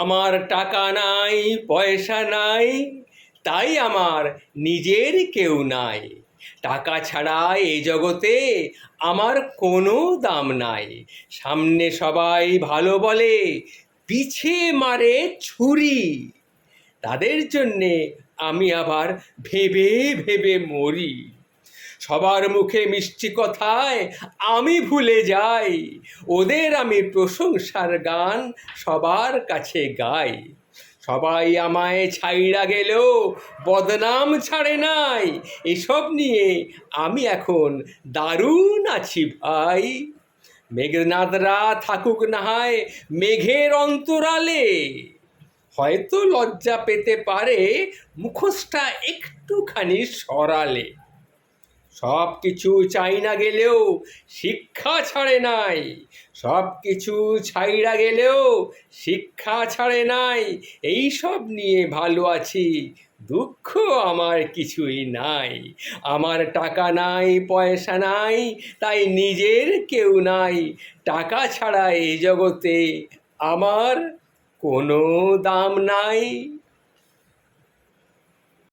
আমার টাকা নাই, পয়সা নাই, তাই আমার নিজের কেউ নাই। টাকা ছাড়া এ জগতে আমার কোনো দাম নাই। সামনে সবাই ভালো বলে, পিছে মারে ছুরি। তাদের জন্যে আমি আবার ভেবে ভেবে মরি। সবার মুখে মিষ্টি কথায় আমি ভুলে যাই, ওদের আমি প্রশংসার গান সবার কাছে গাই। সবাই আমায় ছাইড়া গেলেও বদনাম ছাড়ে নাই, এসব নিয়ে আমি এখন দারুণ আছি ভাই। মেঘনাদরা থাকুক না হয় মেঘের অন্তরালে, হয়তো লজ্জা পেতে পারে মুখোশটা একটুখানি সরালে। সব কিছু চাই না গেলেও শিক্ষা ছাড়ে নাই, সব কিছু ছাইড়া গেলেও শিক্ষা ছাড়ে নাই। এই সব নিয়ে ভালো আছি, দুঃখ আমার কিছুই নাই। আমার টাকা নাই, পয়সা নাই, তাই নিজের কেউ নাই। টাকা ছাড়া এই জগতে আমার কোনো দাম নাই।